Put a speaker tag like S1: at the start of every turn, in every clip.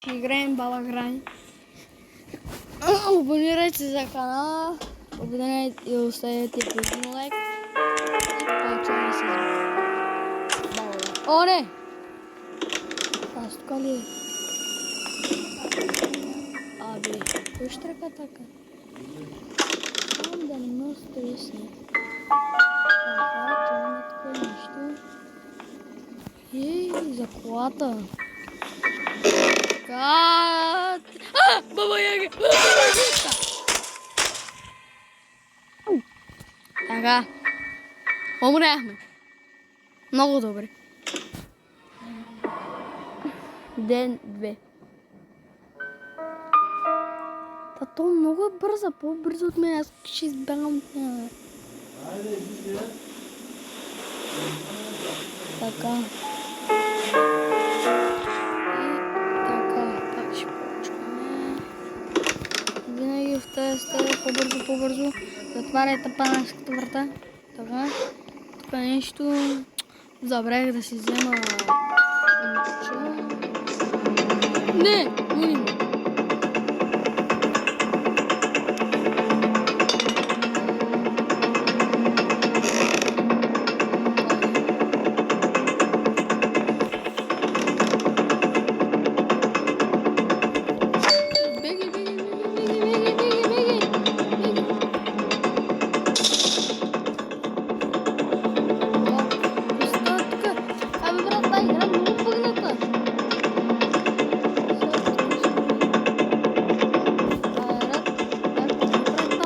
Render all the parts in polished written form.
S1: Ще играем Баба Грани. Абонирайте се за канала, абонирайте и оставете по един лайк. И почваме с Баба Грани. О, не! Аз тук ли е? Абе, кой ще тръка така? Само да не ме стресне. Аха, това не тук нещо. Ей, за колата. Кат! Баба Яга! Така. Умряхме. Много добре. Ден 2. То много е бърза, по-бързо от мен. Аз ще избягам от нея. Така. Пак ще почваме. Винаги в тази стая по-бързо. Затваряйте панелската врата. Така. Тук нещо. Забравих да си взема меча. Не! Гоним!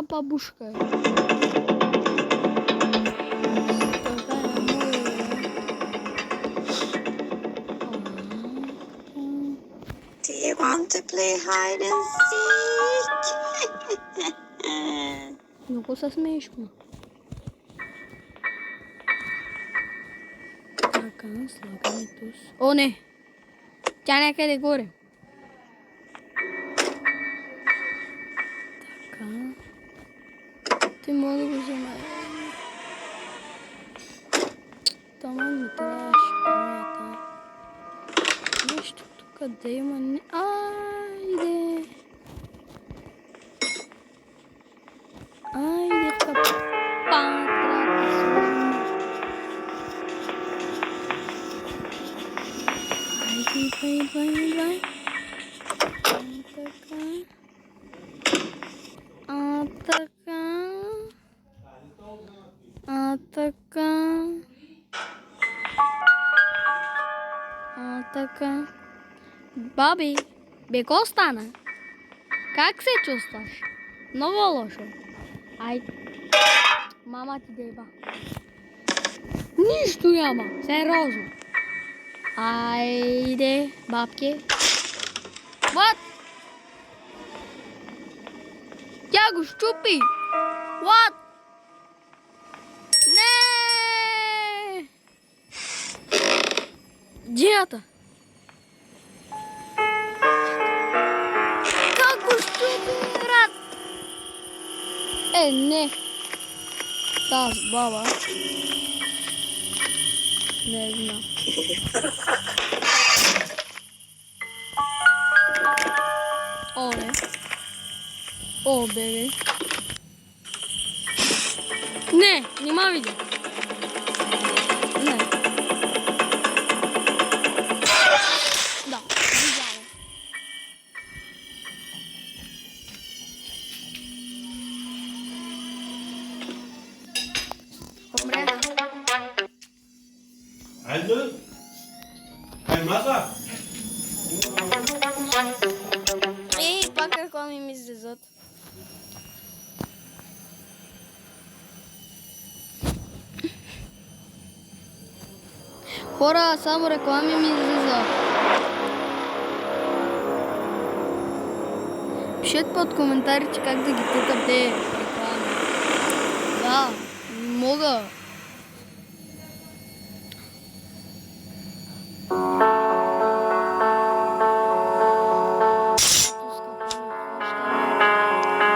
S1: Бабушка.
S2: Do you want to play hide and seek?
S1: Много се смешно. Така, слагаме тук. О, не! Тя някъде горе. Така. Ти мога да го взема. Тома ми трябваше памета. Нещо тук да има. Айде! Айде, капан, трябва да сложим. Айде. Така. Баби, бе, какво стана? Как се чувстваш? Много лошо. Айде. Мама ти деба. Нищо няма. Сериозно. Айде, бабке. What? Тя го щупи. What? Не! Дията. Как го щупи, брат? Не. Тази баба. Не знам. О, не. О, бебе. Не, нема видя. Не. Да, видяла. Умрях.
S3: Aldo? Ay, masa?
S1: Пак реклами ми излизат. Хора, само реклами ми излизат. Пишете под коментарите как да ги тъкам те реклами. Да, мога.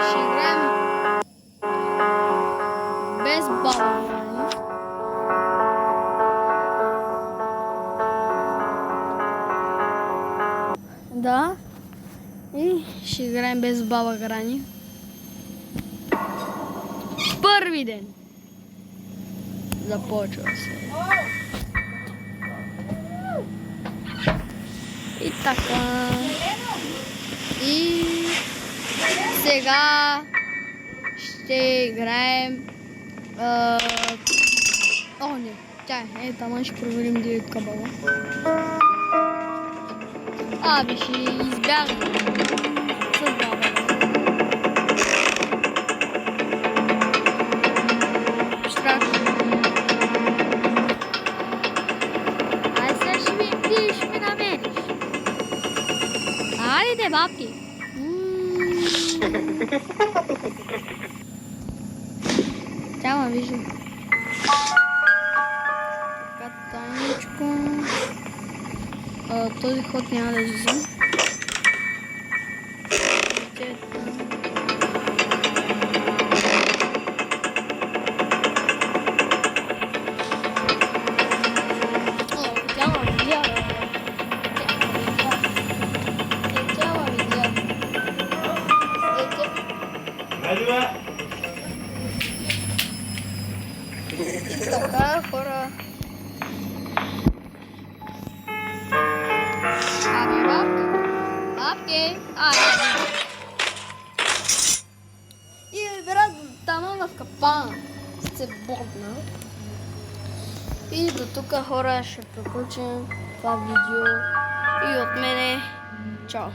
S1: Ще играем без Баба Грани. Да. И ще играем без баба Грани. Първи ден. Започва се. И така. И сега ще играем. О, не. Тя е там, ще проверим 9 кабала. Abi ще избягам. С баба. Страшно. Ай сега ще ми ти ще ме намериш. Айде, бабки. Тя ме вижда. Така тайничко. Този ход няма да излизам. Така, хора. Ами, бабки. Бабки. И брат, там в капана се бодна. И до тук, хора, ще приключим това видео. И от мене, чао.